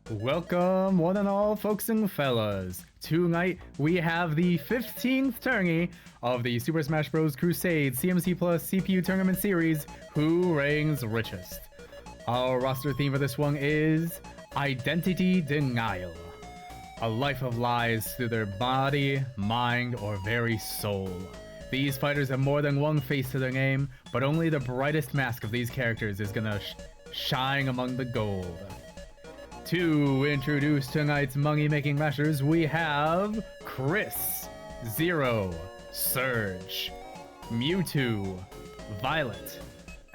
Welcome, one and all, folks and fellas. Tonight, we have the 15th tourney of the Super Smash Bros. Crusade CMC Plus CPU Tournament Series, Who Reigns Richest. Our roster theme for this one is Identity Denial. A life of lies through their body, mind, or very soul. These fighters have more than one face to their name, but only the brightest mask of these characters is gonna shine among the gold. To introduce tonight's money-making mashers, we have Chris, Zero, Surge, Mewtwo, Violet,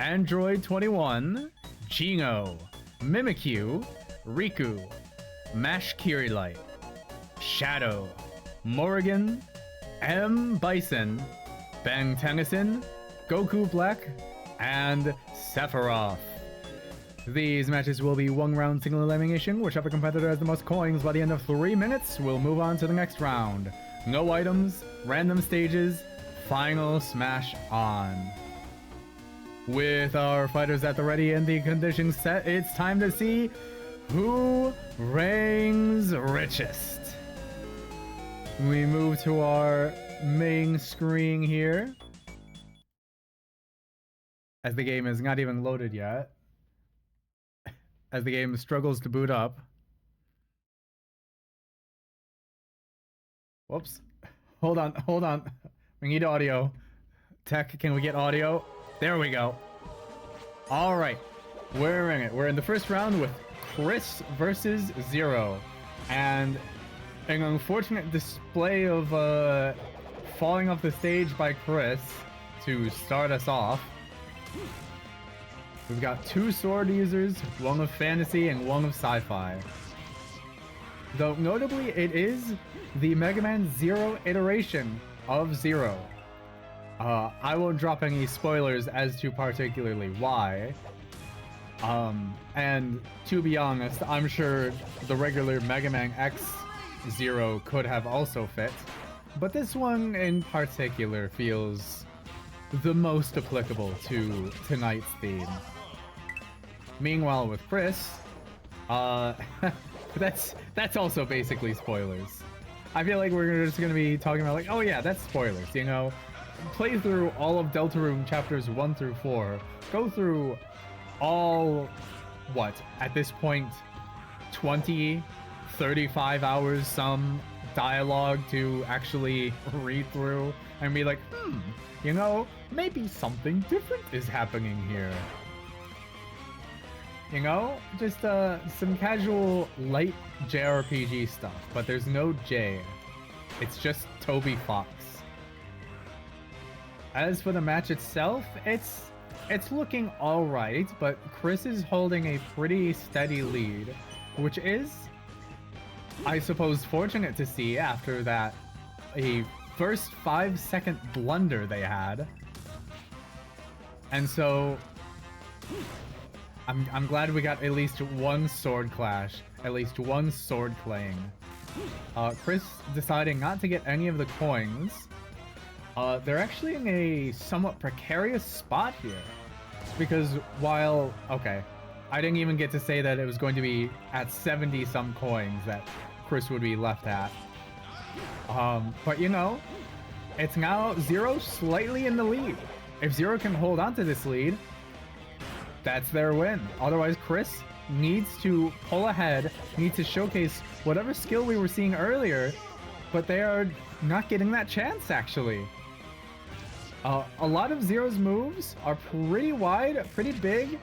Android 21, Gino, Mimikyu, Riku, Mash Kirilite, Shadow, Morrigan, M. Bison, Bang Tennyson, Goku Black, and Sephiroth. These matches will be one round single elimination. Whichever competitor has the most coins by the end of 3 minutes will move on to the next round. No items, random stages, final smash on. With our fighters at the ready and the conditions set, it's time to see who reigns richest. We move to our main screen here, as the game is not even loaded yet. As the game struggles to boot up. Whoops. Hold on. We need audio. Tech, can we get audio? There we go. All right, we're in it. We're in the first round with Chris versus Zero. And an unfortunate display of falling off the stage by Chris to start us off. We've got two sword users, one of fantasy and one of sci-fi. Though notably, it is the Mega Man Zero iteration of Zero. I won't drop any spoilers as to particularly why. And to be honest, I'm sure the regular Mega Man X Zero could have also fit. But this one in particular feels the most applicable to tonight's theme. Meanwhile, with Chris, that's also basically spoilers. I feel like we're just gonna be talking about like, oh yeah, that's spoilers, you know? Play through all of Deltarune chapters 1 through 4. Go through all, what, at this point, 20, 35 hours, some dialogue to actually read through and be like, you know, maybe something different is happening here. You know, just some casual light JRPG stuff, but there's no J. It's just Toby Fox. As for the match itself, it's looking alright, but Chris is holding a pretty steady lead, which is, I suppose, fortunate to see after that a first 5-second blunder they had. And so I'm glad we got at least one sword clash, at least one sword playing. Chris deciding not to get any of the coins. They're actually in a somewhat precarious spot here. Because while, okay, I didn't even get to say that it was going to be at 70 some coins that Chris would be left at. But you know, it's now Zero slightly in the lead. If Zero can hold on to this lead, that's their win. Otherwise, Chris needs to pull ahead, needs to showcase whatever skill we were seeing earlier, but they are not getting that chance, actually. A lot of Zero's moves are pretty wide, pretty big.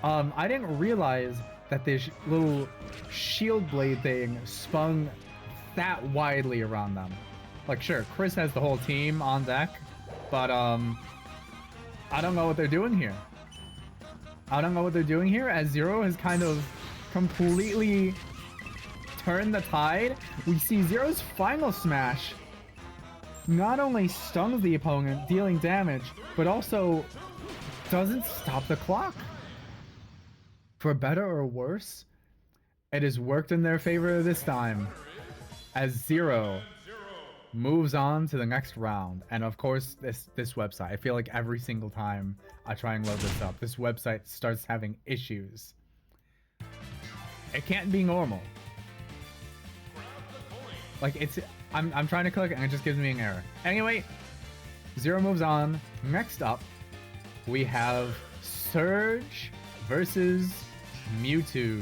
I didn't realize that this little shield blade thing spun that widely around them. Like, sure, Chris has the whole team on deck, but I don't know what they're doing here. I don't know what they're doing here, as Zero has kind of completely turned the tide. We see Zero's final smash not only stuns the opponent, dealing damage, but also doesn't stop the clock. For better or worse, it has worked in their favor this time, as Zero moves on to the next round. And of course, this website, I feel like every single time I try and load this up, this website starts having issues. It can't be normal. Like, it's... I'm trying to click and it just gives me an error. Anyway, Zero moves on. Next up, we have Surge versus Mewtwo.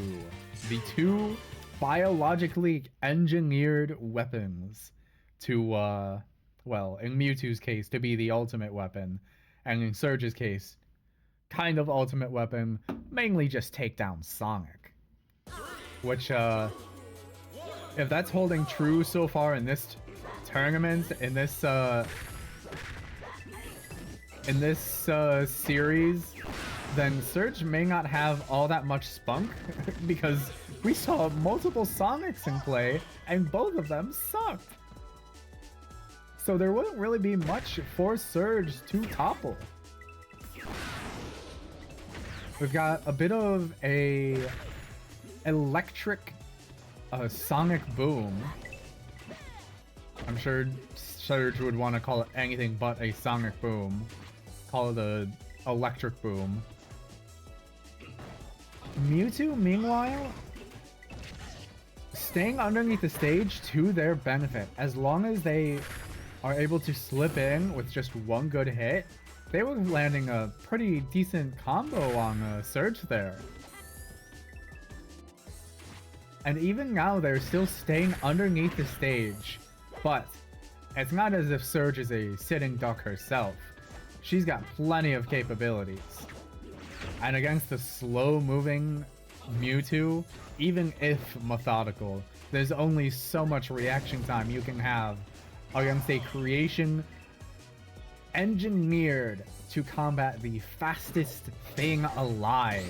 The two biologically engineered weapons to, well, in Mewtwo's case, to be the ultimate weapon, and in Surge's case, kind of ultimate weapon, mainly just take down Sonic. Which, if that's holding true so far in this tournament, in this series, then Surge may not have all that much spunk, because we saw multiple Sonics in play, and both of them sucked. So there wouldn't really be much for Surge to topple. We've got a bit of a electric sonic boom. I'm sure Surge would want to call it anything but a sonic boom. Call it a electric boom. Mewtwo, meanwhile, staying underneath the stage to their benefit. As long as they are able to slip in with just one good hit, they were landing a pretty decent combo on Surge there. And even now, they're still staying underneath the stage. But it's not as if Surge is a sitting duck herself. She's got plenty of capabilities. And against the slow-moving Mewtwo, even if methodical, there's only so much reaction time you can have against a creation engineered to combat the fastest thing alive.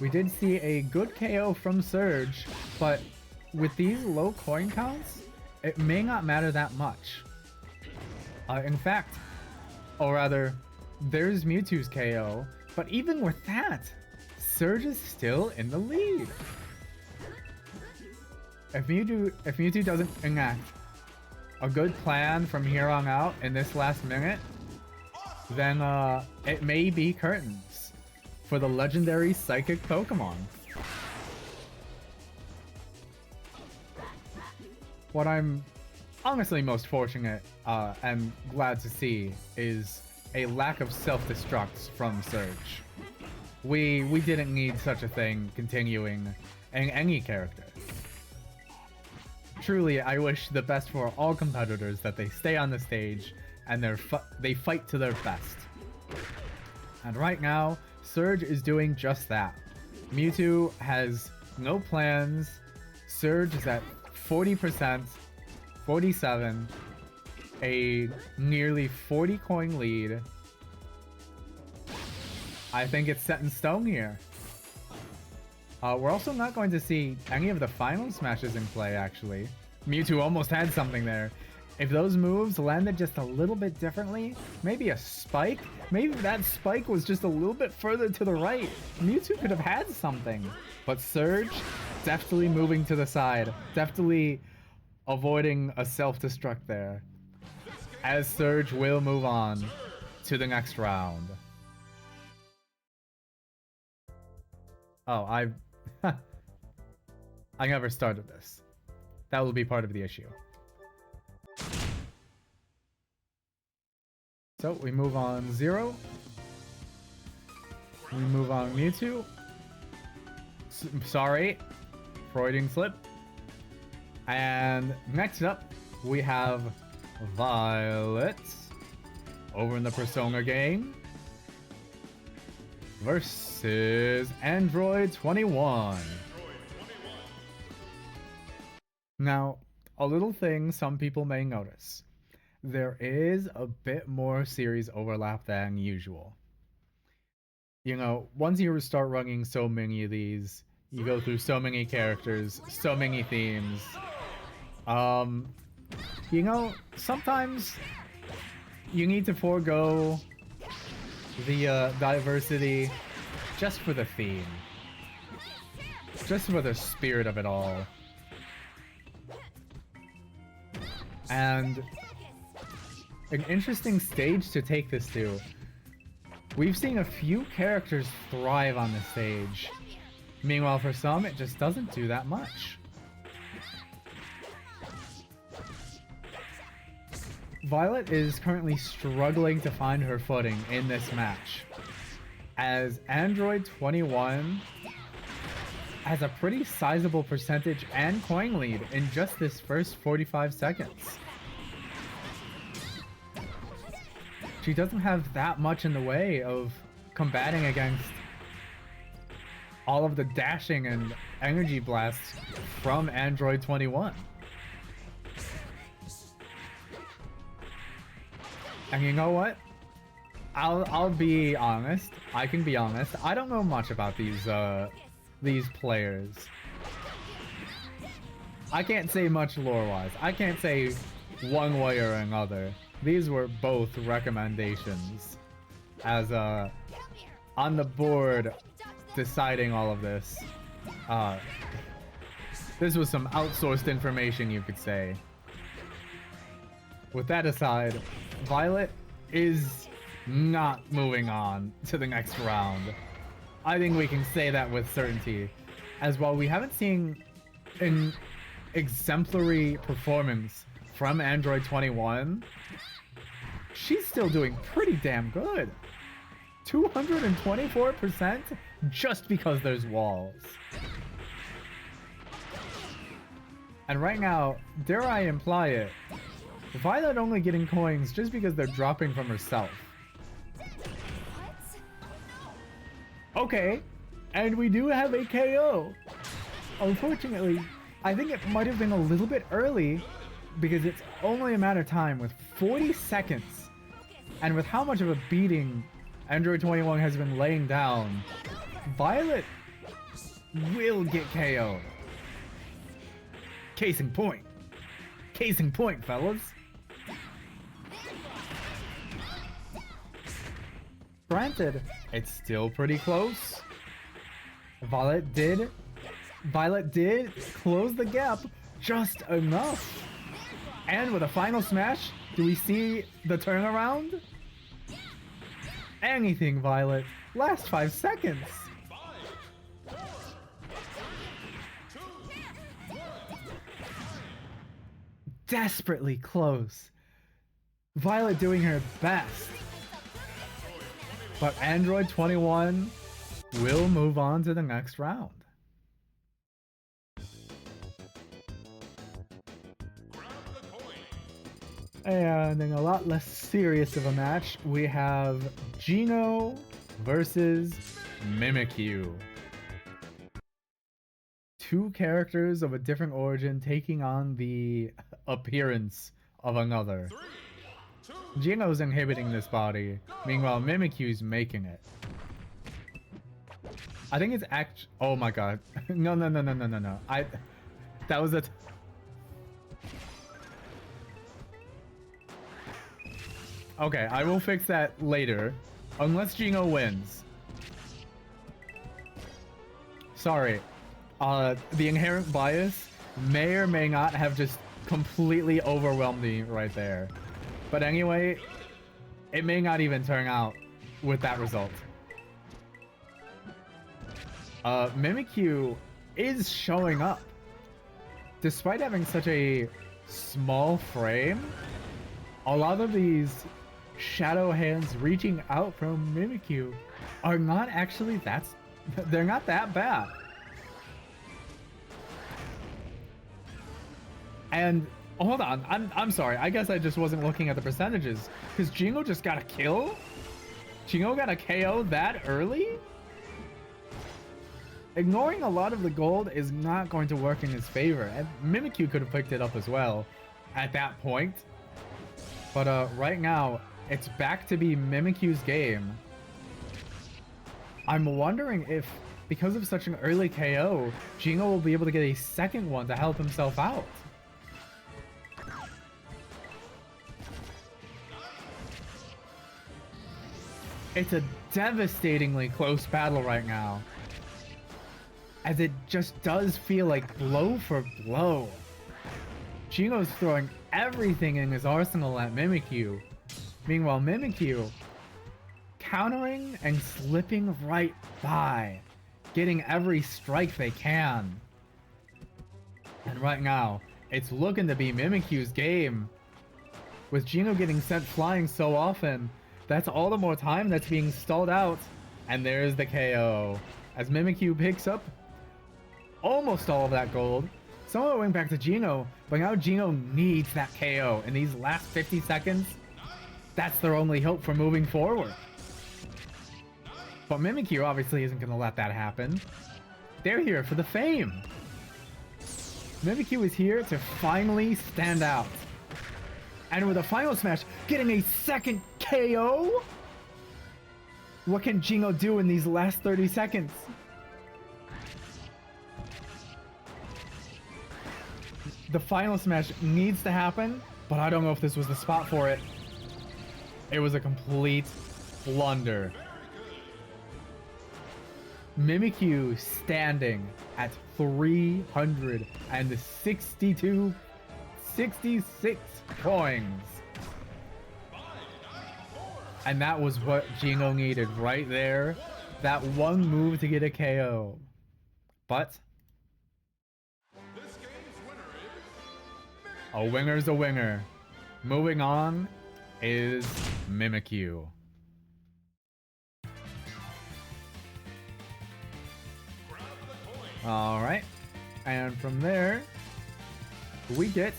We did see a good KO from Surge, but with these low coin counts, it may not matter that much. In fact, or rather, there's Mewtwo's KO, but even with that, Surge is still in the lead. If Mewtwo doesn't enact a good plan from here on out in this last minute, then it may be curtains for the legendary psychic Pokemon. What I'm honestly most fortunate and glad to see is a lack of self-destructs from Surge. We didn't need such a thing continuing in any character. Truly, I wish the best for all competitors, that they stay on the stage and they fight to their best. And right now, Surge is doing just that. Mewtwo has no plans. Surge is at 40%, 47, a nearly 40 coin lead. I think it's set in stone here. We're also not going to see any of the final smashes in play, actually. Mewtwo almost had something there. If those moves landed just a little bit differently, maybe a spike, maybe that spike was just a little bit further to the right, Mewtwo could have had something. But Surge, deftly moving to the side, deftly avoiding a self-destruct there, as Surge will move on to the next round. Oh, I never started this. That will be part of the issue. So we move on Zero. We move on Mewtwo. Sorry, Freudian slip. And next up, we have Violet over in the Persona game versus Android 21. Now, a little thing some people may notice. There is a bit more series overlap than usual. You know, once you start running so many of these, you go through so many characters, so many themes. You know, sometimes you need to forego the diversity just for the theme. Just for the spirit of it all. And an interesting stage to take this to. We've seen a few characters thrive on the stage. Meanwhile, for some, it just doesn't do that much. Violet is currently struggling to find her footing in this match, as Android 21 has a pretty sizable percentage and coin lead in just this first 45 seconds. She doesn't have that much in the way of combating against all of the dashing and energy blasts from Android 21. And you know what? I'll be honest. I can be honest. I don't know much about these players. I can't say much lore-wise. I can't say one way or another. These were both recommendations. As on the board deciding all of this. This was some outsourced information, you could say. With that aside, Violet is not moving on to the next round. I think we can say that with certainty. As while we haven't seen an exemplary performance from Android 21, she's still doing pretty damn good. 224% just because there's walls. And right now, dare I imply it, Violet only getting coins just because they're dropping from herself. Okay, and we do have a KO. Unfortunately, I think it might have been a little bit early because it's only a matter of time with 40 seconds. And with how much of a beating Android 21 has been laying down, Violet will get KO'd. Case in point. Case in point, fellas. Granted, it's still pretty close. Violet did close the gap just enough. And with a final smash, do we see the turnaround? Anything, Violet. Last 5 seconds. Desperately close. Violet doing her best. But Android 21 will move on to the next round. And in a lot less serious of a match, we have Geno versus Mimikyu. Two characters of a different origin taking on the appearance of another. Geno's inhibiting this body, meanwhile Mimikyu's making it. I think it's oh my god. No. That was a... Okay, I will fix that later. Unless Geno wins. Sorry. The inherent bias may or may not have just completely overwhelmed me right there. But anyway, it may not even turn out with that result. Mimikyu is showing up. Despite having such a small frame, a lot of these shadow hands reaching out from Mimikyu are not actually they're not that bad. And hold on, I'm sorry. I guess I just wasn't looking at the percentages because Geno just got a kill. Geno got a KO that early. Ignoring a lot of the gold is not going to work in his favor, and Mimikyu could have picked it up as well at that point. But right now, it's back to be Mimikyu's game. I'm wondering if, because of such an early KO, Geno will be able to get a second one to help himself out. It's a devastatingly close battle right now, as it just does feel like blow for blow. Geno's throwing everything in his arsenal at Mimikyu. Meanwhile, Mimikyu countering and slipping right by. getting every strike they can. And right now, it's looking to be Mimikyu's game. With Gino getting sent flying so often, that's all the more time that's being stalled out. And there's the KO. As Mimikyu picks up almost all of that gold. Some of it went back to Gino, but now Gino needs that KO. In these last 50 seconds, that's their only hope for moving forward. But Mimikyu obviously isn't going to let that happen. They're here for the fame. Mimikyu is here to finally stand out. And with a final smash, getting a second KO? What can Gino do in these last 30 seconds? The final smash needs to happen, but I don't know if this was the spot for it. It was a complete blunder. Mimikyu standing at 366 coins. And that was what Gino needed right there. That one move to get a KO. But a winner's a winner. Moving on is Mimikyu. Alright. And from there, we get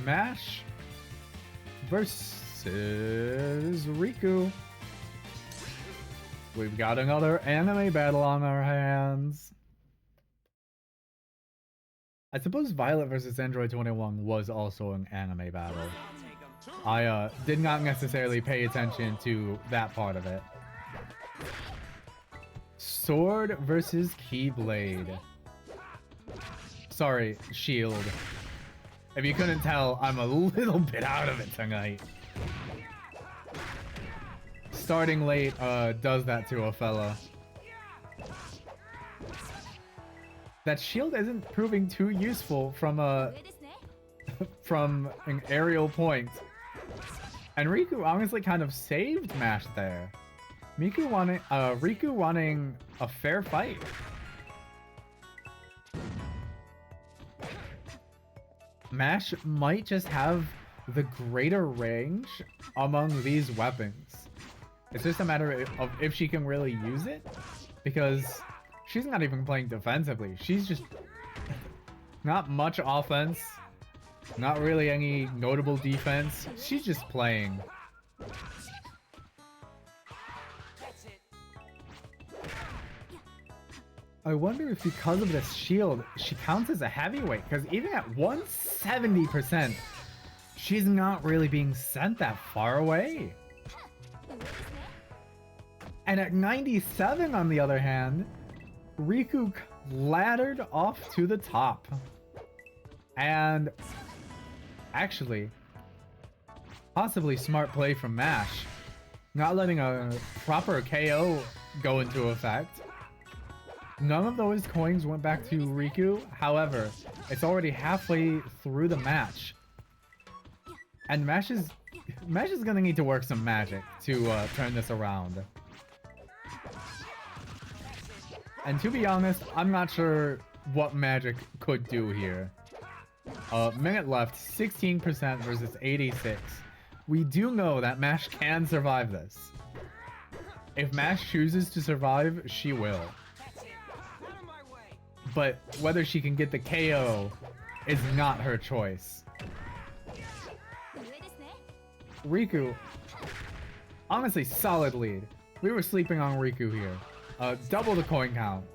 Mash versus Riku. We've got another anime battle on our hands. I suppose Violet versus Android 21 was also an anime battle. I did not necessarily pay attention to that part of it. Sword versus Keyblade. Sorry, Shield. If you couldn't tell, I'm a little bit out of it tonight. Starting late does that to a fella. That shield isn't proving too useful from a from an aerial point. And Riku honestly kind of saved Mash there. Riku wanting a fair fight. Mash might just have the greater range among these weapons. It's just a matter of if she can really use it, because she's not even playing defensively. She's just not much offense, not really any notable defense. She's just playing. I wonder if because of this shield, she counts as a heavyweight, because even at 170%, she's not really being sent that far away. And at 97, on the other hand, Riku laddered off to the top. And actually, possibly smart play from Mash, not letting a proper KO go into effect. None of those coins went back to Riku. However, it's already halfway through the match. And Mash is gonna need to work some magic to turn this around. And to be honest, I'm not sure what magic could do here. Minute left, 16% versus 86. We do know that Mash can survive this. If Mash chooses to survive, she will. But whether she can get the KO is not her choice. Riku, honestly, solid lead. We were sleeping on Riku here. Double the coin count.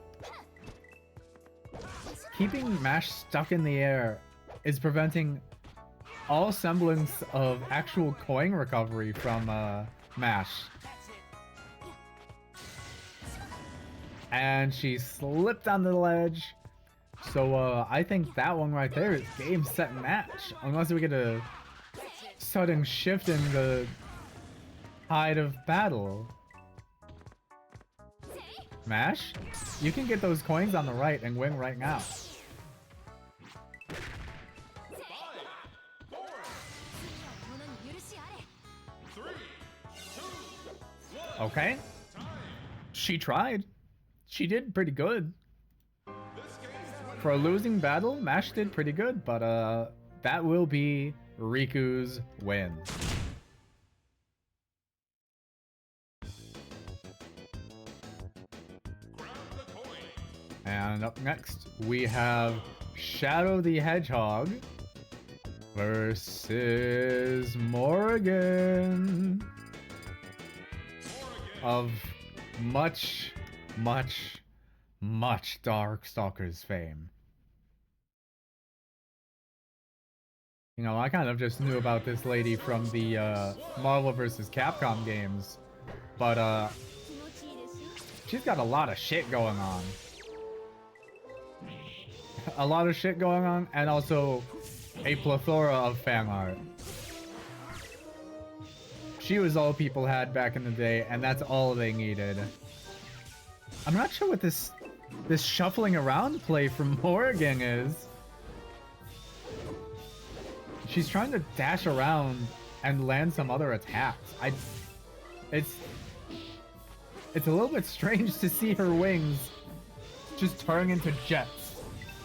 Keeping Mash stuck in the air is preventing all semblance of actual coin recovery from Mash. And she slipped on the ledge. So I think that one right there is game, set, match. Unless we get a sudden shift in the tide of battle. Mash, you can get those coins on the right and win right now. Okay. She tried. she did pretty good. For a losing battle, Mash did pretty good, but that will be Riku's win. And up next, we have Shadow the Hedgehog versus Morgan of much Darkstalkers fame. You know, I kind of just knew about this lady from the Marvel vs. Capcom games, but she's got a lot of shit going on. A lot of shit going on, and also a plethora of fan art. She was all people had back in the day, and that's all they needed. I'm not sure what this shuffling around play from Morgan is. She's trying to dash around and land some other attacks. It's a little bit strange to see her wings just turn into jets.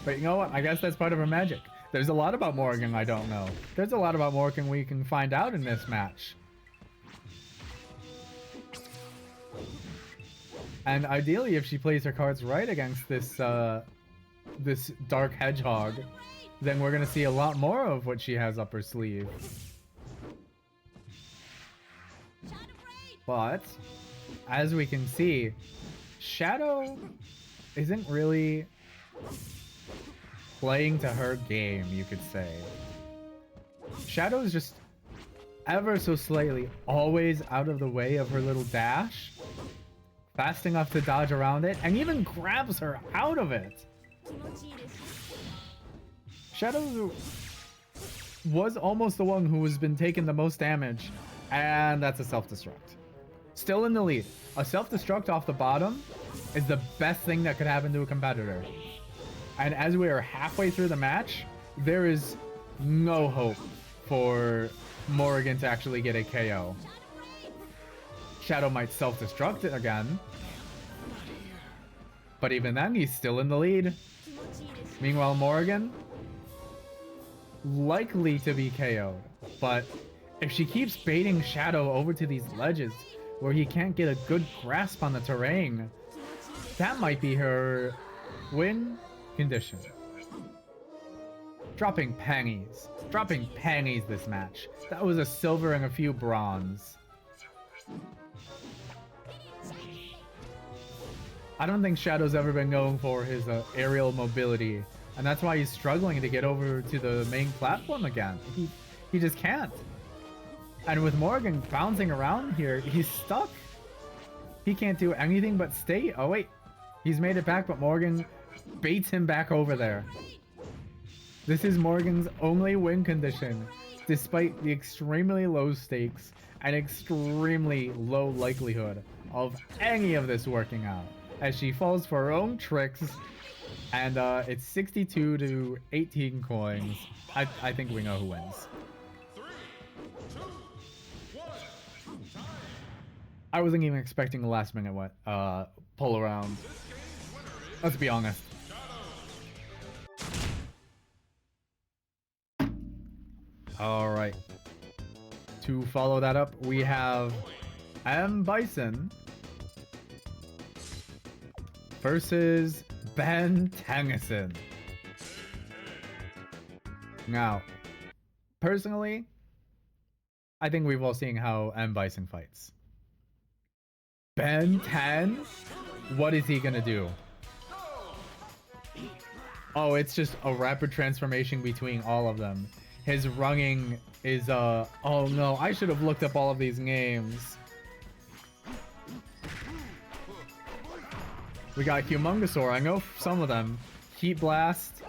But you know what? I guess that's part of her magic. There's a lot about Morgan I don't know. There's a lot about Morgan we can find out in this match. And ideally, if she plays her cards right against this this Dark Hedgehog, then we're gonna see a lot more of what she has up her sleeve. But as we can see, Shadow isn't really playing to her game, you could say. Shadow is just ever so slightly always out of the way of her little dash, fast enough to dodge around it, and even grabs her out of it. Shadow was almost the one who has been taking the most damage, and that's a self-destruct. Still in the lead. A self-destruct off the bottom is the best thing that could happen to a competitor. And as we are halfway through the match, there is no hope for Morgan to actually get a KO. Shadow might self-destruct it again, but even then, he's still in the lead. Meanwhile, Morgan, likely to be KO'd, but if she keeps baiting Shadow over to these ledges where he can't get a good grasp on the terrain, that might be her win condition. Dropping pennies this match. That was a silver and a few bronze. I don't think Shadow's ever been known for his aerial mobility, and that's why he's struggling to get over to the main platform again. He just can't. And with Morgan bouncing around here, he's stuck. He can't do anything but stay. Oh wait, he's made it back, but Morgan baits him back over there. This is Morgan's only win condition, despite the extremely low stakes and extremely low likelihood of any of this working out, as she falls for her own tricks, and it's 62 to 18 coins. I think we know who wins. I wasn't even expecting the last minute pull around. Let's be honest. Alright. To follow that up, we have M. Bison versus Ben Tennyson. Now, personally, I think we've all seen how M. Bison fights. Ben 10? What is he gonna do? Oh, it's just a rapid transformation between all of them. His running is, oh no, I should have looked up all of these names. We got Humongousaur, I know some of them. Heat Blast,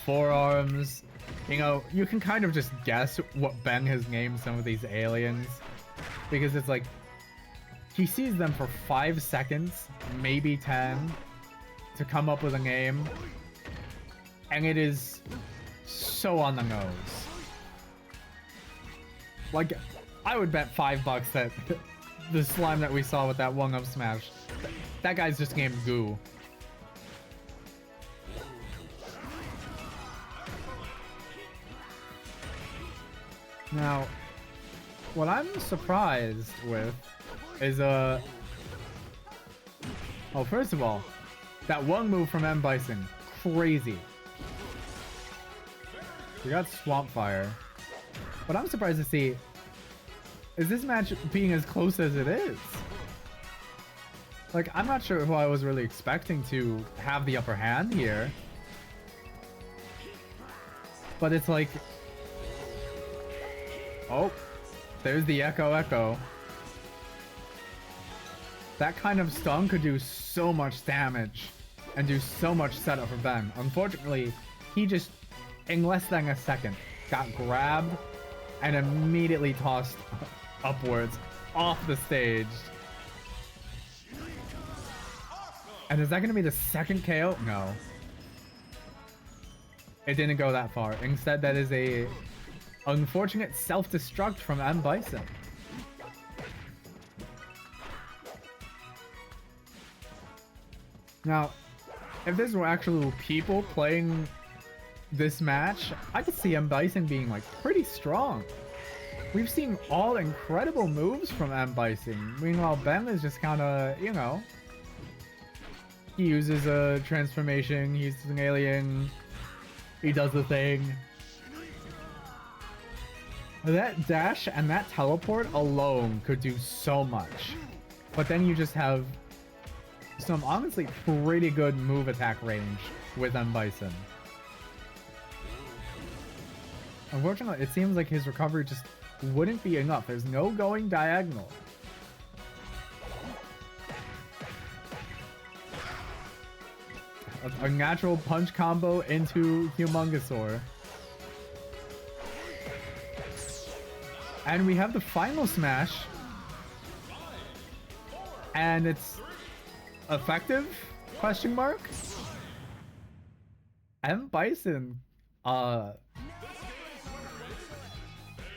Forearms. You know, you can kind of just guess what Ben has named some of these aliens. Because it's like, he sees them for 5 seconds, maybe 10, to come up with a name. And it is so on the nose. Like, I would bet $5 that the slime that we saw with that 1-up smash, That guy's just named Goo. Now, what I'm surprised with is well, first of all, that one move from M. Bison, crazy. We got Swamp Fire. What I'm surprised to see is this match being as close as it is. Like, I'm not sure who I was really expecting to have the upper hand here. But it's like... Oh, there's the Echo. That kind of stun could do so much damage and do so much setup for Ben. Unfortunately, he just, in less than a second, got grabbed and immediately tossed upwards off the stage. And is that going to be the second KO? No. It didn't go that far. Instead, that is a unfortunate self-destruct from M. Bison. Now, if this were actual people playing this match, I could see M. Bison being like pretty strong. We've seen all incredible moves from M. Bison. Meanwhile, Ben is just kind of, you know, he uses a transformation, he's an alien, he does the thing. That dash and that teleport alone could do so much. But then you just have some honestly pretty good move attack range with M. Bison. Unfortunately, it seems like his recovery just wouldn't be enough. There's no going diagonal. A natural punch combo into Humongosaur. And we have the final smash. And it's effective? Question mark? M. Bison, I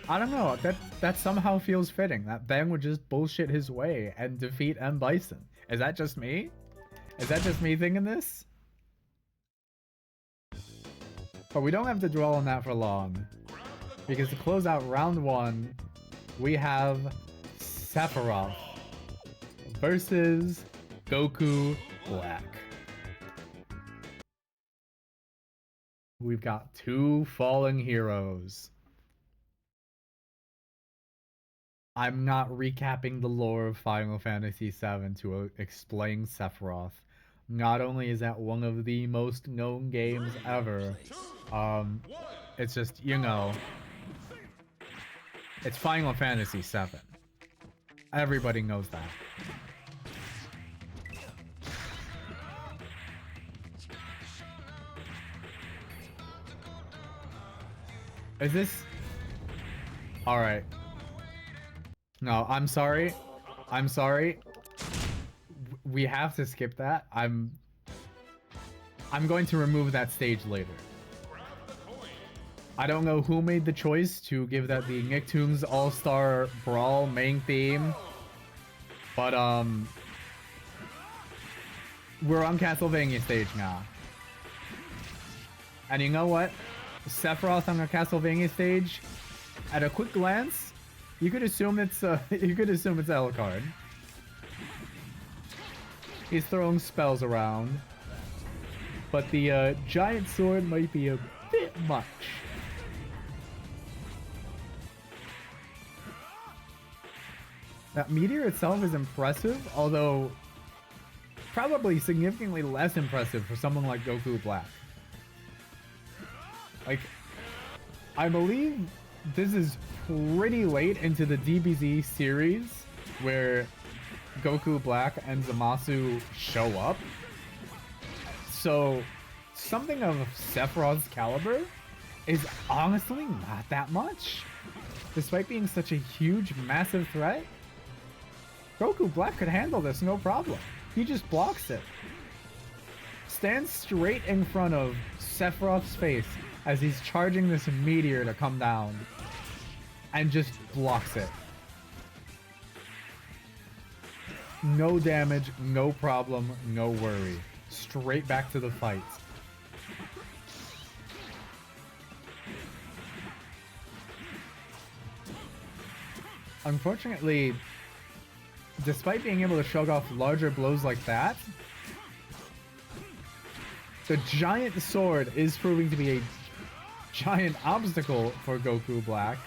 don't know. That somehow feels fitting. That Ben would just bullshit his way and defeat M. Bison. Is that just me? Is that just me thinking this? But we don't have to dwell on that for long. Because to close out round one, we have Sephiroth versus Goku Black. We've got two fallen heroes. I'm not recapping the lore of Final Fantasy VII to explain Sephiroth. Not only is that one of the most known games ever, it's just, you know, it's Final Fantasy VII. Everybody knows that. Is this... Alright. No, I'm sorry. I'm sorry. We have to skip that. I'm going to remove that stage later. I don't know who made the choice to give that the Nicktoons All-Star Brawl main theme, but we're on Castlevania stage now. And you know what? Sephiroth on a Castlevania stage, at a quick glance, you could assume it's Alucard. He's throwing spells around, but the giant sword might be a bit much. That meteor itself is impressive, although probably significantly less impressive for someone like Goku Black. Like, I believe this is pretty late into the DBZ series where Goku Black and Zamasu show up. So, something of Sephiroth's caliber is honestly not that much. Despite being such a huge, massive threat, Goku Black could handle this no problem. He just blocks it. Stands straight in front of Sephiroth's face as he's charging this meteor to come down. And just blocks it. No damage, no problem, no worry. Straight back to the fight. Unfortunately, despite being able to shrug off larger blows like that, the giant sword is proving to be a giant obstacle for Goku Black.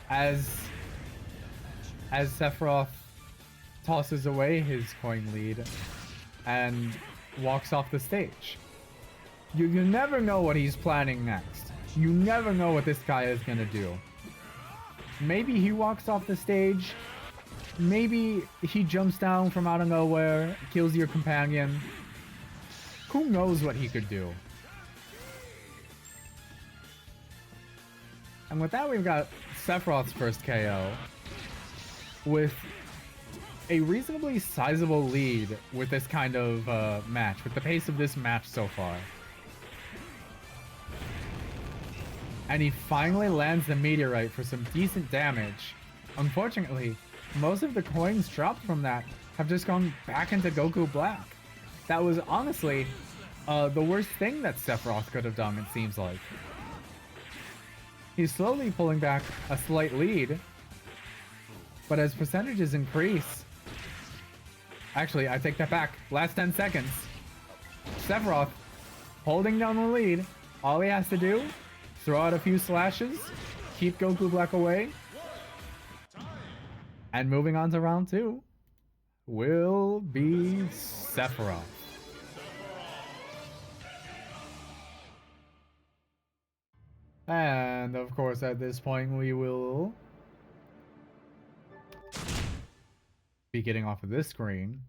As Sephiroth tosses away his coin lead and walks off the stage. You never know what he's planning next. You never know what this guy is gonna do. Maybe he walks off the stage. Maybe he jumps down from out of nowhere, kills your companion. Who knows what he could do? And with that, we've got Sephiroth's first KO with a reasonably sizable lead with this kind of match, with the pace of this match so far. And he finally lands the meteorite for some decent damage. Unfortunately, most of the coins dropped from that have just gone back into Goku Black. That was honestly the worst thing that Sephiroth could have done, it seems like. He's slowly pulling back a slight lead, but as percentages increase... Actually, I take that back. Last 10 seconds. Sephiroth holding down the lead. All he has to do, throw out a few slashes, keep Goku Black away, and moving on to round 2 will be Sephiroth. And of course, at this point, we will be getting off of this screen.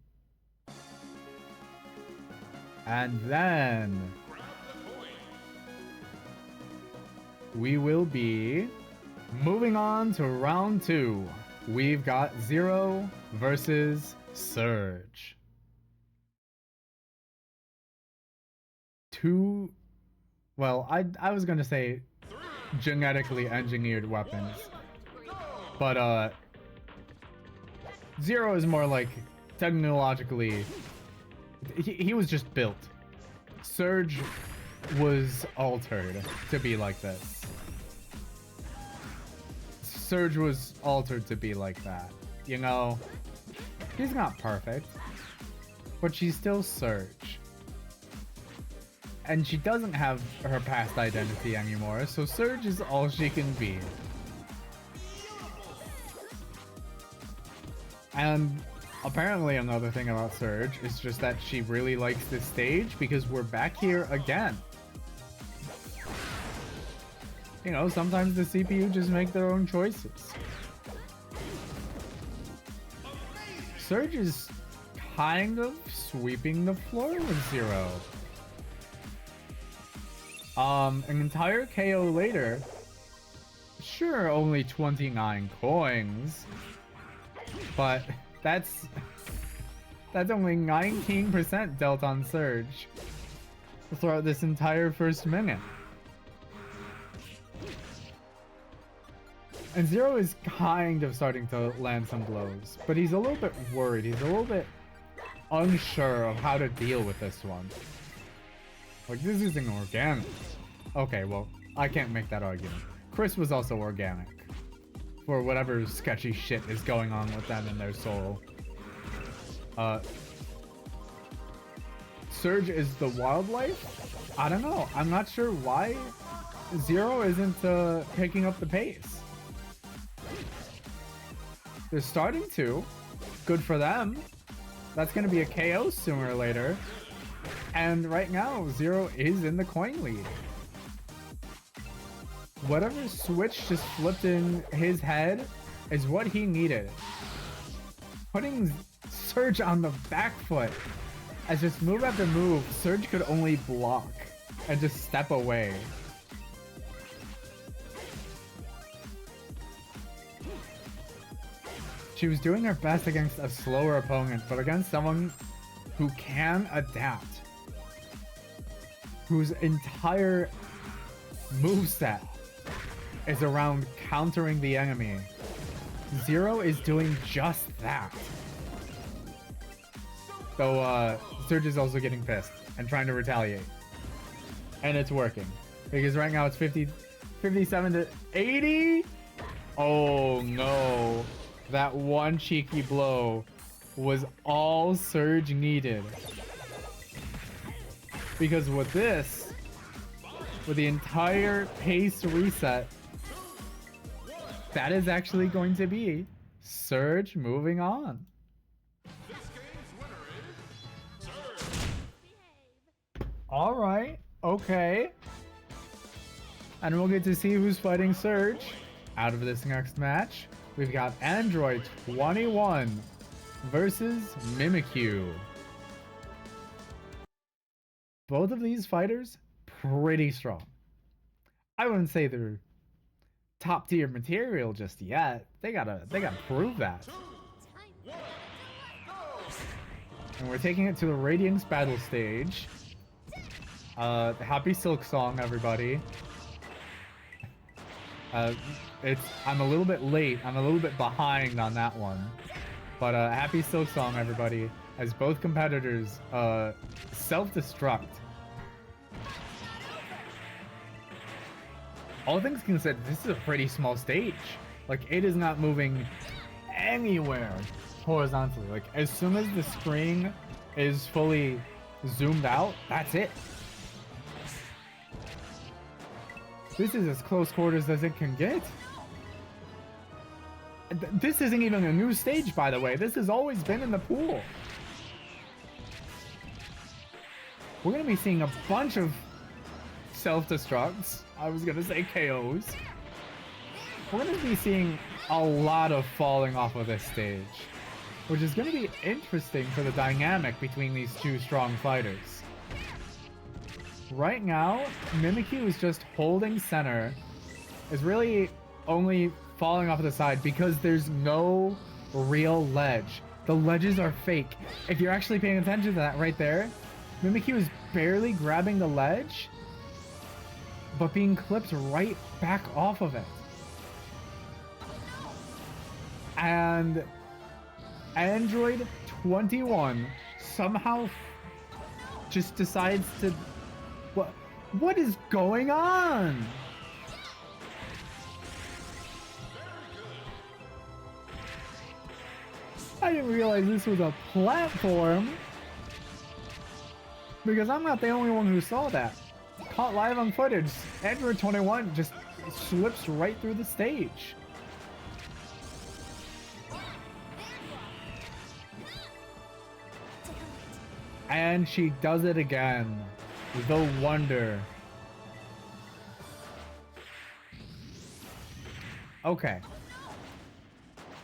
And then we will be moving on to round 2. We've got Zero versus Surge. Two, well, I was gonna say genetically engineered weapons, but Zero is more like technologically, he was just built. Surge was altered to be like this. Surge was altered to be like that. You know, she's not perfect, but she's still Surge. And she doesn't have her past identity anymore, so Surge is all she can be. And apparently another thing about Surge is just that she really likes this stage because we're back here again. You know, sometimes the CPU just make their own choices. Surge is kind of sweeping the floor with Zero. An entire KO later, sure, only 29 coins, but that's only 19% dealt on Surge throughout this entire first minute. And Zero is kind of starting to land some blows, but he's a little bit worried. He's a little bit unsure of how to deal with this one. Like, this isn't organic. Okay, well, I can't make that argument. Chris was also organic. For whatever sketchy shit is going on with them in their soul. Surge is the wildlife? I don't know. I'm not sure why Zero isn't picking up the pace. They're starting to. Good for them. That's going to be a KO sooner or later. And right now, Zero is in the coin lead. Whatever switch just flipped in his head is what he needed. Putting Surge on the back foot as just move after move, Surge could only block and just step away. She was doing her best against a slower opponent, but against someone who can adapt, whose entire moveset is around countering the enemy, Zero is doing just that. Though Surge is also getting pissed and trying to retaliate. And it's working. Because right now it's 57 to 80. Oh no. That one cheeky blow was all Surge needed. Because with this, with the entire pace reset, that is actually going to be Surge moving on. All right, okay. And we'll get to see who's fighting Surge out of this next match. We've got Android 21 versus Mimikyu. Both of these fighters pretty strong. I wouldn't say they're top tier material just yet. They gotta prove that. And we're taking it to the Radiance battle stage. Happy Silk Song, everybody. I'm a little bit late. I'm a little bit behind on that one. But happy Silk Song, everybody, as both competitors self-destruct. All things considered, this is a pretty small stage. Like, it is not moving anywhere horizontally. Like, as soon as the screen is fully zoomed out, that's it. This is as close quarters as it can get. This isn't even a new stage, by the way. This has always been in the pool. We're going to be seeing a bunch of self-destructs. I was going to say KOs. We're going to be seeing a lot of falling off of this stage, which is going to be interesting for the dynamic between these two strong fighters. Right now, Mimikyu is just holding center, is really only falling off to the side because there's no real ledge. The ledges are fake. If you're actually paying attention to that right there, Mimikyu is barely grabbing the ledge, but being clipped right back off of it. And Android 21 somehow just decides to... What is going on? I didn't realize this was a platform. Because I'm not the only one who saw that. Caught live on footage, Android 21 just slips right through the stage. And she does it again. The wonder. Okay.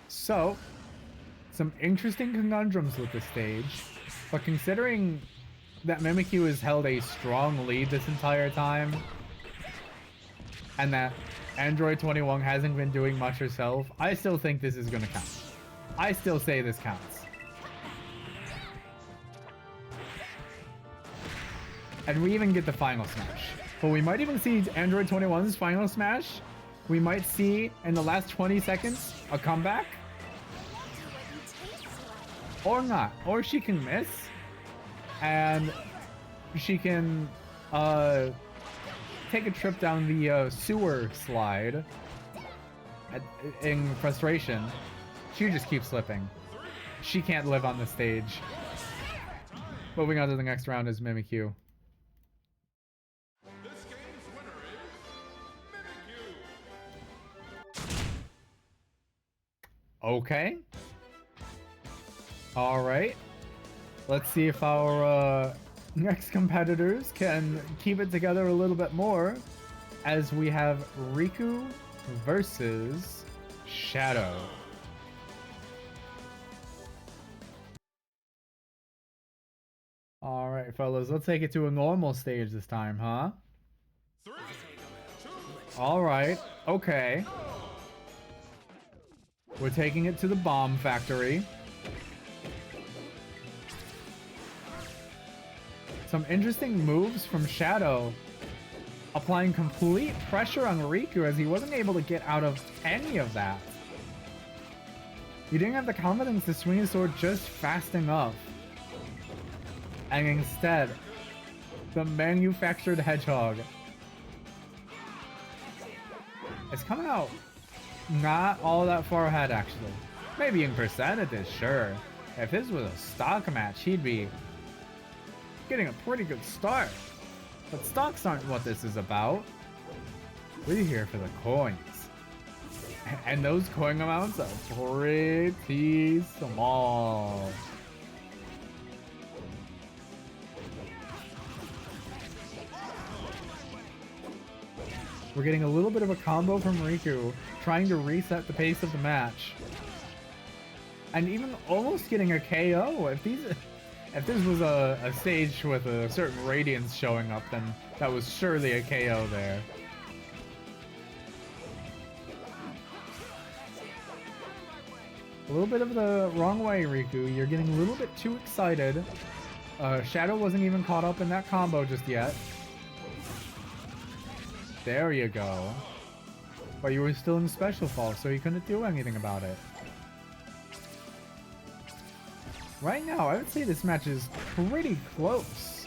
So, some interesting conundrums with the stage, but considering that Mimikyu has held a strong lead this entire time, and that Android 21 hasn't been doing much herself, I still think this is gonna count. I still say this counts. And we even get the final smash. But we might even see Android 21's final smash. We might see, in the last 20 seconds, a comeback. Or not. Or she can miss. And she can take a trip down the sewer slide in frustration. She just keeps slipping. She can't live on the stage. Moving on to the next round is Mimikyu. Okay. All right. Let's see if our next competitors can keep it together a little bit more, as we have Riku versus Shadow. All right, fellas. Let's take it to a normal stage this time, huh? 3, 2, all right. Okay. We're taking it to the bomb factory. Some interesting moves from Shadow, applying complete pressure on Riku as he wasn't able to get out of any of that. You didn't have the confidence to swing his sword just fast enough. And instead, the manufactured hedgehog is coming out not all that far ahead, actually. Maybe in percentages, sure. If this was a stock match, he'd be getting a pretty good start. But stocks aren't what this is about. We're here for the coins. And those coin amounts are pretty small. We're getting a little bit of a combo from Riku, trying to reset the pace of the match. And even almost getting a KO. If this was a stage with a certain radiance showing up, then that was surely a KO there. A little bit of the wrong way, Riku. You're getting a little bit too excited. Shadow wasn't even caught up in that combo just yet. There you go. But you were still in special fall, so you couldn't do anything about it. Right now, I would say this match is pretty close.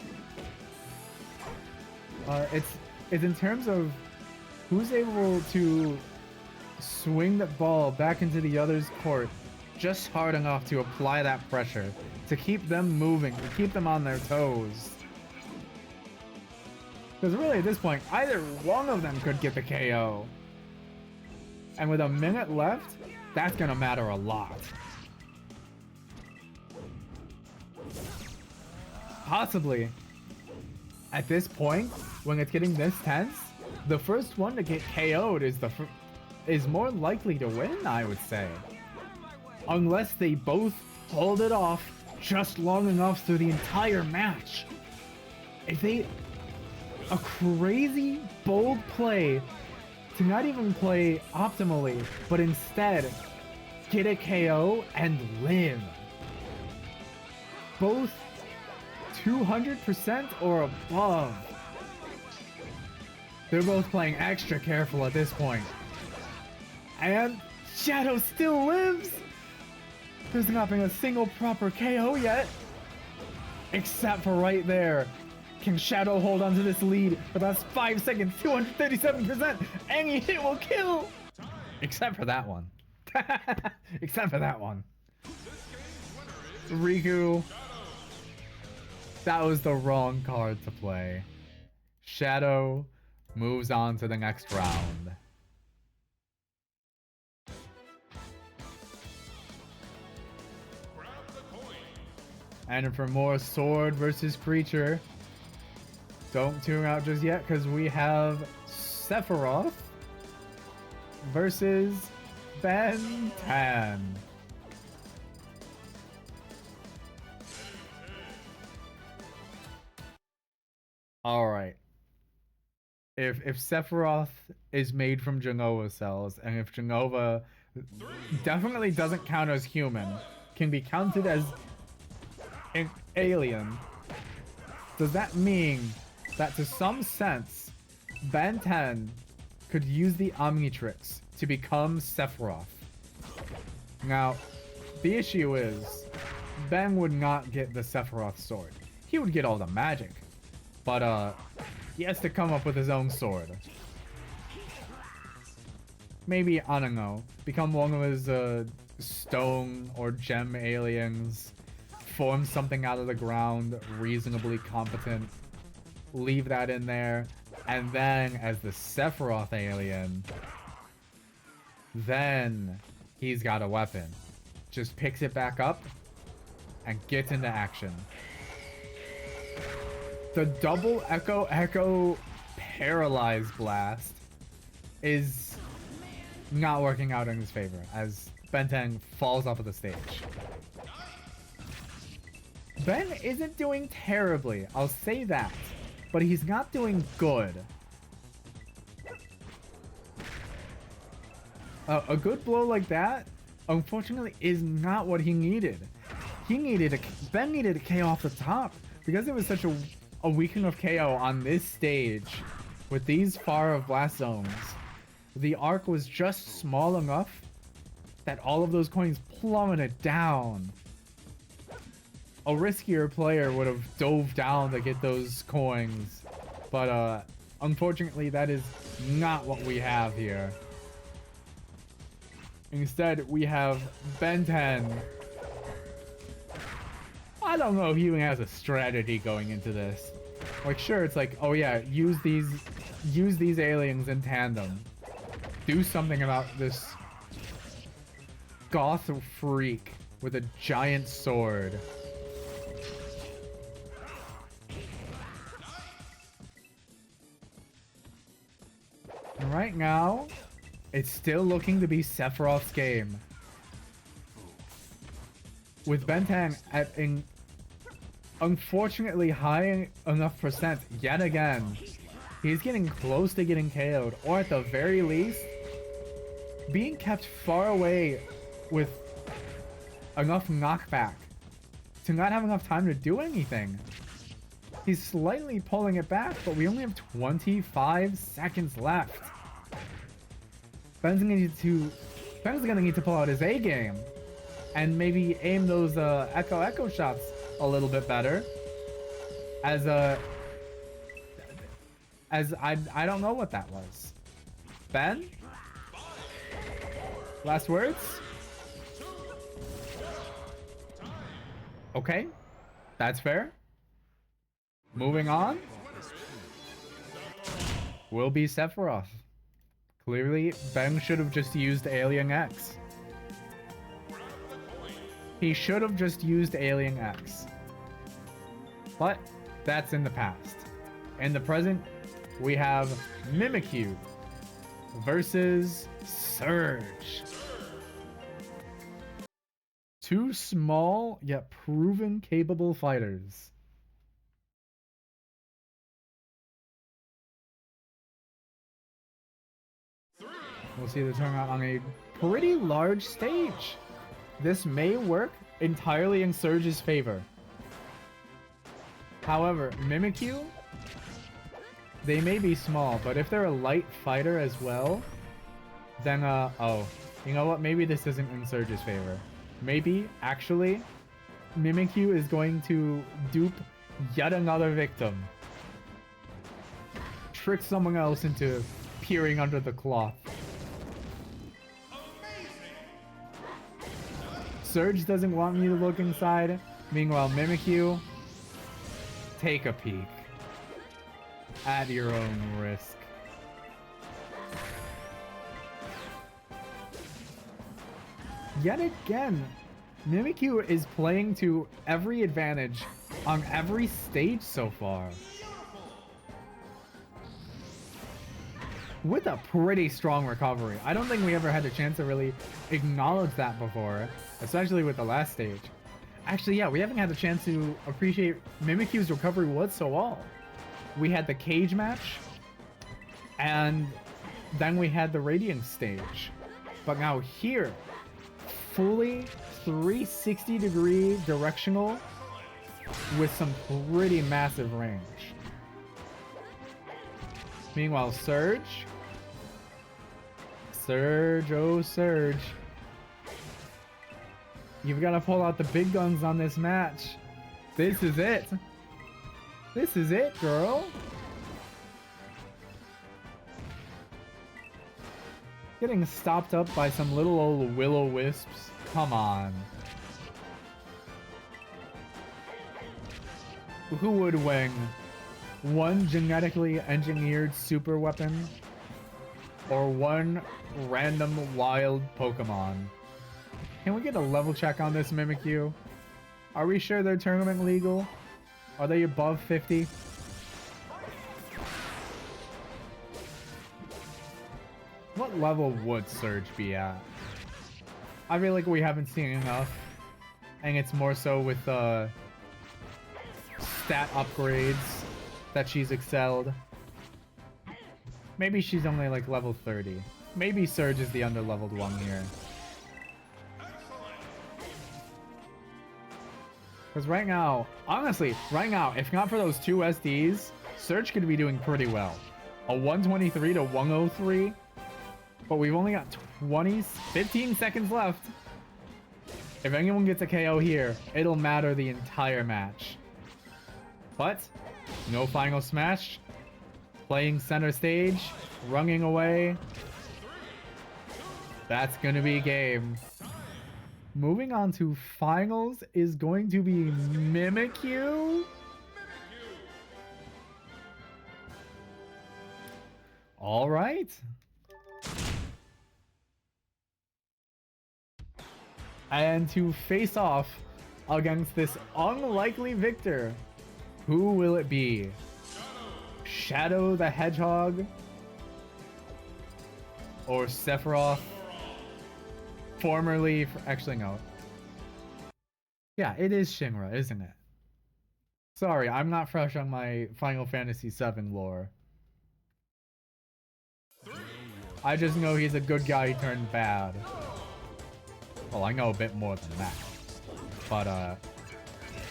It's in terms of who's able to swing that ball back into the other's court just hard enough to apply that pressure, to keep them moving, to keep them on their toes. Because really at this point, either one of them could get the KO. And with a minute left, that's gonna matter a lot. Possibly, at this point, when it's getting this tense, the first one to get KO'd is more likely to win, I would say. Unless they both hold it off just long enough through the entire match. If they... A crazy, bold play to not even play optimally, but instead get a KO and live. Both 200% or above. They're both playing extra careful at this point. And Shadow still lives! There's not been a single proper KO yet. Except for right there. Can Shadow hold on to this lead for the last 5 seconds? 237%! Any hit will kill! Except for that one. Except for that one. Riku. That was the wrong card to play. Shadow moves on to the next round. And for more sword versus creature, don't tune out just yet because we have Sephiroth versus Ben 10. Alright. If Sephiroth is made from Jenova cells, and if Jenova definitely doesn't count as human, can be counted as an alien, does that mean that to some sense, Ben 10 could use the Omnitrix to become Sephiroth? Now, the issue is, Ben would not get the Sephiroth sword. He would get all the magic, but he has to come up with his own sword. Maybe, I don't know, become one of his stone or gem aliens, form something out of the ground reasonably competent, leave that in there, and then as the Sephiroth alien, then he's got a weapon. Just picks it back up and gets into action. The double Echo Paralyzed Blast is not working out in his favor as Ben 10 falls off of the stage. Ben isn't doing terribly, I'll say that, but he's not doing good. A good blow like that, unfortunately, is not what he needed. Ben needed a KO off the top because it was such a weakening of KO on this stage with these far of blast zones. The arc was just small enough that all of those coins plummeted down. A riskier player would have dove down to get those coins, but unfortunately that is not what we have here. Instead, we have Ben 10. I don't know if he even has a strategy going into this. Like, sure, it's like, oh yeah, use these aliens in tandem. Do something about this goth freak with a giant sword. And right now, it's still looking to be Sephiroth's game. With Ben 10 at an unfortunately high enough percent yet again, he's getting close to getting KO'd, or at the very least, being kept far away with enough knockback to not have enough time to do anything. He's slightly pulling it back, but we only have 25 seconds left. Ben's gonna need to pull out his A game and maybe aim those echo shots a little bit better. As I don't know what that was. Ben? Last words? Okay, that's fair. Moving on. Will be Sephiroth. Clearly, Ben should have just used Alien X. He should have just used Alien X. But that's in the past. In the present, we have Mimikyu versus Surge. Two small yet proven capable fighters. We'll see the tournament on a pretty large stage. This may work entirely in Surge's favor. However, Mimikyu, they may be small, but if they're a light fighter as well, then, oh, you know what? Maybe this isn't in Surge's favor. Maybe, actually, Mimikyu is going to dupe yet another victim. Trick someone else into peering under the cloth. Surge doesn't want me to look inside. Meanwhile, Mimikyu, take a peek. At your own risk. Yet again, Mimikyu is playing to every advantage on every stage so far. With a pretty strong recovery. I don't think we ever had a chance to really acknowledge that before, especially with the last stage. Actually, yeah, we haven't had a chance to appreciate Mimikyu's recovery whatsoever. We had the cage match, and then we had the Radiant stage. But now here, fully 360-degree directional with some pretty massive range. Meanwhile, Surge, oh Surge, you've got to pull out the big guns on this match. This is it. This is it, girl. Getting stopped up by some little old will-o-wisps. Come on. Who would win? One genetically engineered super weapon or one random wild Pokemon? Can we get a level check on this Mimikyu? Are we sure they're tournament legal? Are they above 50? What level would Surge be at? I feel like we haven't seen enough, and it's more so with stat upgrades that she's excelled. Maybe she's only like level 30. Maybe Surge is the underleveled one here. Because right now, honestly, right now, if not for those two SDs, Surge could be doing pretty well. A 123 to 103, but we've only got 15 seconds left. If anyone gets a KO here, it'll matter the entire match. But no final smash. Playing center stage, running away. That's gonna be game. Moving on to finals is going to be Mimikyu. All right. And to face off against this unlikely victor, who will it be? Shadow the Hedgehog or Sephiroth? Formerly, actually no. Yeah, it is Shinra, isn't it? Sorry, I'm not fresh on my Final Fantasy VII lore. I just know he's a good guy who turned bad. Well, I know a bit more than that. But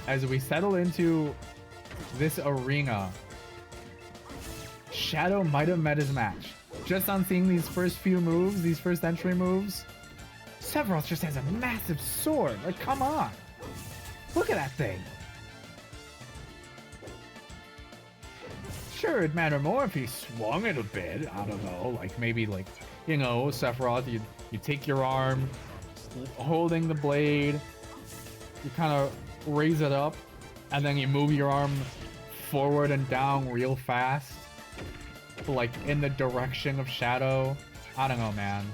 as we settle into this arena, Shadow might have met his match. Just on seeing these first few moves, these first entry moves, Sephiroth just has a massive sword. Like, come on. Look at that thing. Sure, it'd matter more if he swung it a bit. I don't know. Like, maybe, like, you know, Sephiroth, you take your arm, holding the blade, you kind of raise it up, and then you move your arm forward and down real fast. Like, in the direction of Shadow. I don't know, man.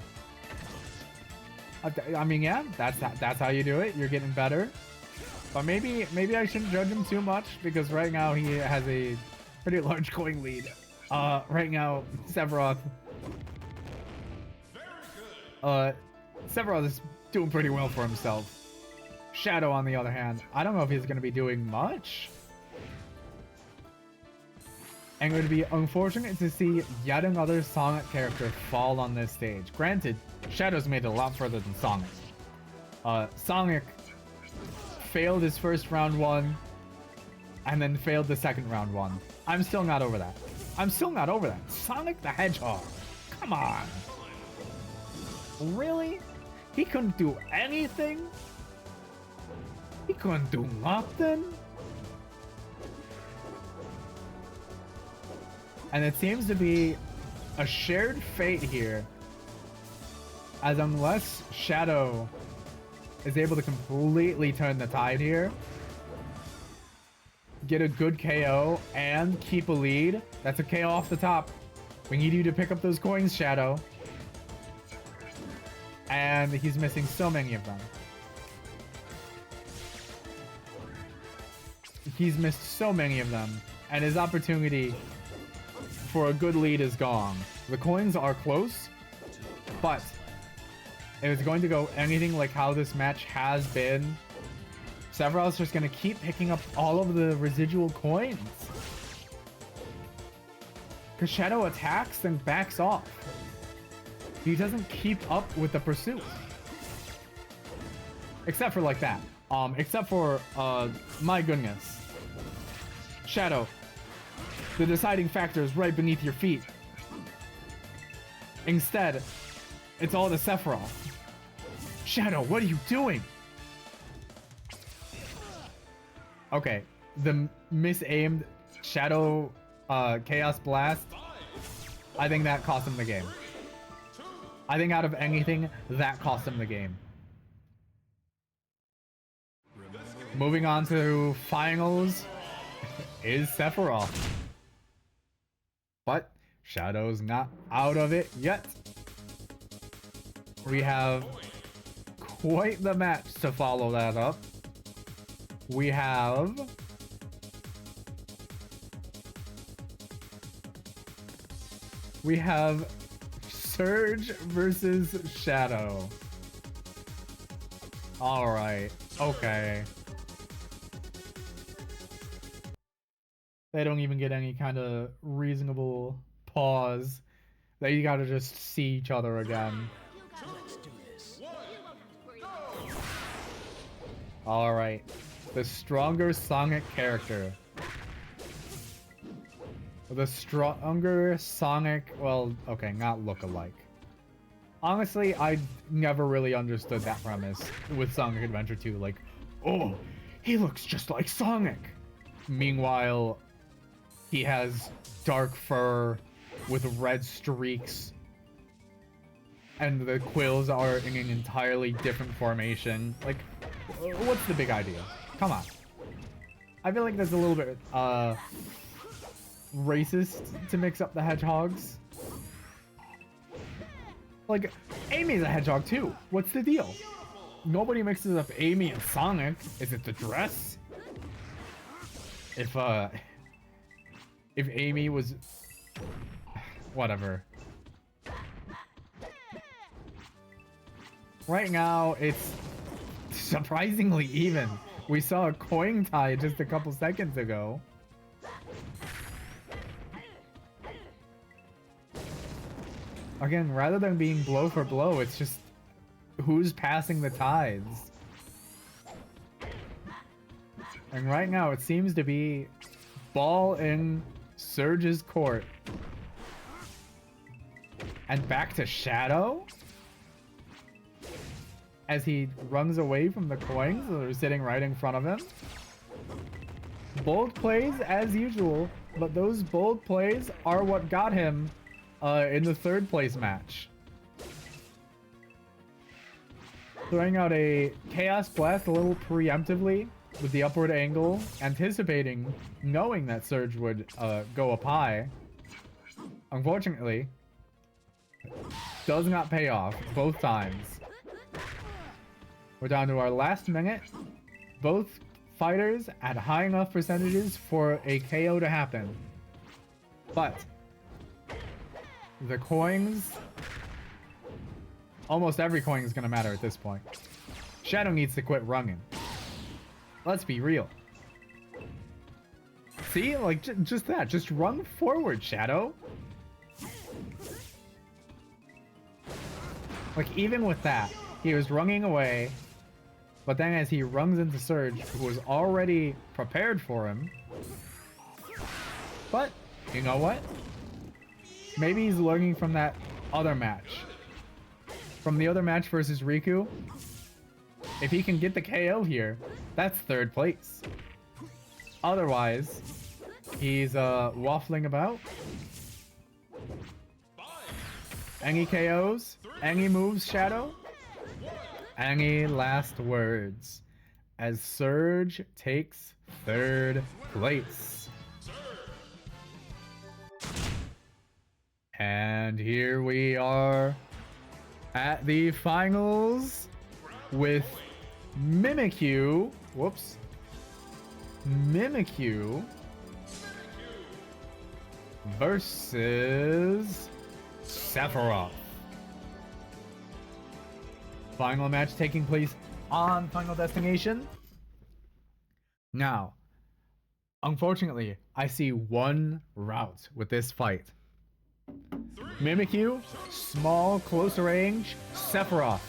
I mean, yeah, that's how you do it. You're getting better. But maybe I shouldn't judge him too much, because right now he has a pretty large coin lead. Right now, Sephiroth is doing pretty well for himself. Shadow, on the other hand, I don't know if he's going to be doing much. And it would be unfortunate to see yet another Sonic character fall on this stage. Granted, Shadow's made it a lot further than Sonic. Sonic failed his first round one, and then failed the second round one. I'm still not over that. Sonic the Hedgehog. Come on. Really? He couldn't do anything? He couldn't do nothing? And it seems to be a shared fate here, as unless Shadow is able to completely turn the tide here, get a good KO, and keep a lead. That's a KO off the top. We need you to pick up those coins, Shadow. And he's missing so many of them. He's missed so many of them, and his opportunity for a good lead is gone. The coins are close, but if it's going to go anything like how this match has been, Sephiroth's just going to keep picking up all of the residual coins. Because Shadow attacks, then backs off. He doesn't keep up with the pursuit. Except for like that. Except for, my goodness. Shadow, the deciding factor is right beneath your feet. Instead, it's all to Sephiroth. Shadow, what are you doing? Okay, the misaimed Shadow Chaos Blast, I think that cost him the game. I think out of anything, that cost him the game. Moving on to finals is Sephiroth. But Shadow's not out of it yet. We have quite the match to follow that up. We have Surge versus Shadow. Alright, okay. They don't even get any kind of reasonable pause. They gotta just see each other again. Alright. The stronger Sonic character. The stronger Sonic... Well, okay, not look-alike. Honestly, I never really understood that premise with Sonic Adventure 2. Like, oh, he looks just like Sonic. Meanwhile, he has dark fur with red streaks. And the quills are in an entirely different formation. Like, what's the big idea? Come on. I feel like that's a little bit, racist to mix up the hedgehogs. Like, Amy's a hedgehog too. What's the deal? Nobody mixes up Amy and Sonic. Is it the dress? If Amy was... Whatever. Right now, it's surprisingly even. We saw a coin tie just a couple seconds ago. Again, rather than being blow for blow, it's just who's passing the ties. And right now, it seems to be ball in Surge's court. And back to Shadow? As he runs away from the coins that are sitting right in front of him. Bold plays as usual, but those bold plays are what got him in the third place match. Throwing out a Chaos Blast a little preemptively with the upward angle, anticipating, knowing that Surge would go up high. Unfortunately, does not pay off both times. We're down to our last minute. Both fighters at high enough percentages for a KO to happen. But the coins... Almost every coin is going to matter at this point. Shadow needs to quit running. Let's be real. See? Like, just that. Just run forward, Shadow. Like, even with that, he was running away. But then as he runs into Surge, who was already prepared for him. But, you know what? Maybe he's learning from that other match. From the other match versus Riku. If he can get the KO here, that's third place. Otherwise, he's waffling about. Any KOs? Any moves, Shadow? Any last words as Surge takes third place? And here we are at the finals with Mimikyu. Whoops. Mimikyu versus Sephiroth. Final match taking place on Final Destination. Now, unfortunately, I see one route with this fight. Mimikyu, small, close range. Sephiroth,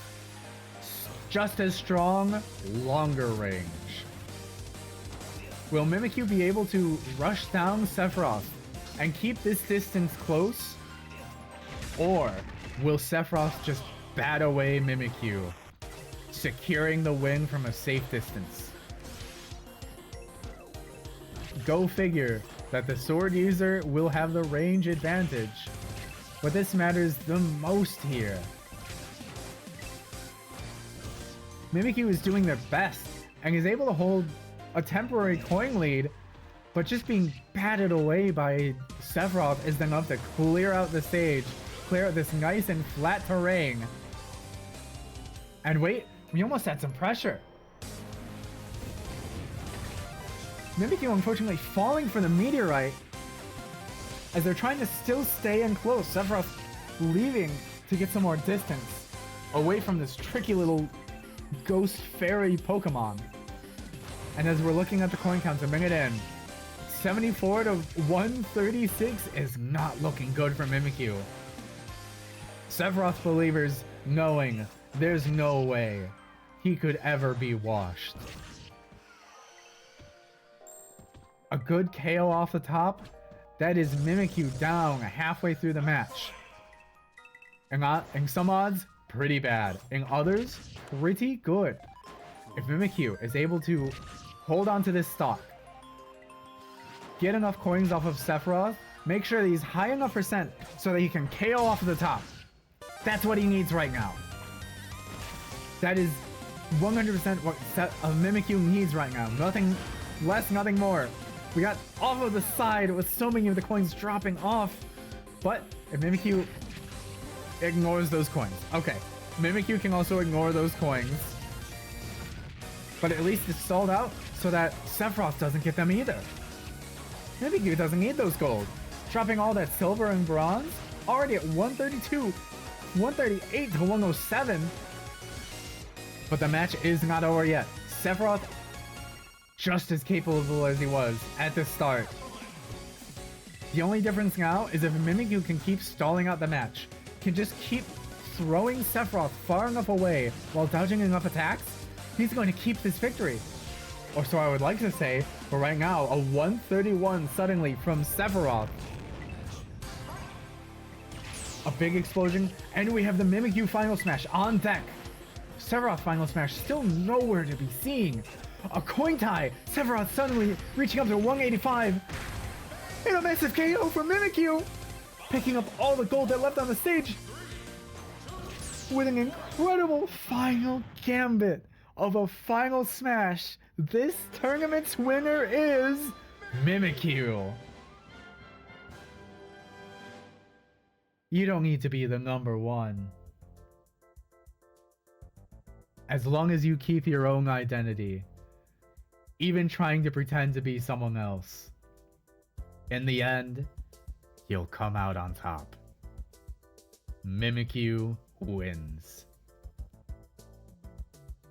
just as strong, longer range. Will Mimikyu be able to rush down Sephiroth and keep this distance close? Or will Sephiroth just bat away Mimikyu, securing the win from a safe distance? Go figure that the sword user will have the range advantage, but this matters the most here. Mimikyu is doing their best and is able to hold a temporary coin lead, but just being batted away by Sephiroth is enough to clear out the stage, clear out this nice and flat terrain. And wait, we almost had some pressure. Mimikyu unfortunately falling for the meteorite as they're trying to still stay in close. Sephiroth leaving to get some more distance away from this tricky little ghost fairy Pokemon. And as we're looking at the coin count a minute in, 74 to 136 is not looking good for Mimikyu. Sephiroth believers knowing there's no way he could ever be washed. A good KO off the top, that is Mimikyu down halfway through the match. In some odds, pretty bad. In others, pretty good. If Mimikyu is able to hold on to this stock, get enough coins off of Sephiroth, make sure that he's high enough percent so that he can KO off the top. That's what he needs right now. That is 100% what Mimikyu needs right now. Nothing less, nothing more. We got off of the side with so many of the coins dropping off. But if Mimikyu ignores those coins. Okay, Mimikyu can also ignore those coins. But at least it's stalled out so that Sephiroth doesn't get them either. Mimikyu doesn't need those gold. Dropping all that silver and bronze. Already at 132, 138 to 107. But the match is not over yet. Sephiroth, just as capable as he was at the start. The only difference now is if Mimikyu can keep stalling out the match, can just keep throwing Sephiroth far enough away while dodging enough attacks, he's going to keep this victory. Or so I would like to say, but right now, a 131 suddenly from Sephiroth. A big explosion, and we have the Mimikyu Final Smash on deck. Sephiroth Final Smash still nowhere to be seen. A coin tie, Sephiroth suddenly reaching up to 185. And a massive KO from Mimikyu, picking up all the gold that left on the stage. With an incredible final gambit of a final smash, this tournament's winner is Mimikyu. You don't need to be the number one. As long as you keep your own identity, even trying to pretend to be someone else, in the end, you'll come out on top. Mimikyu wins.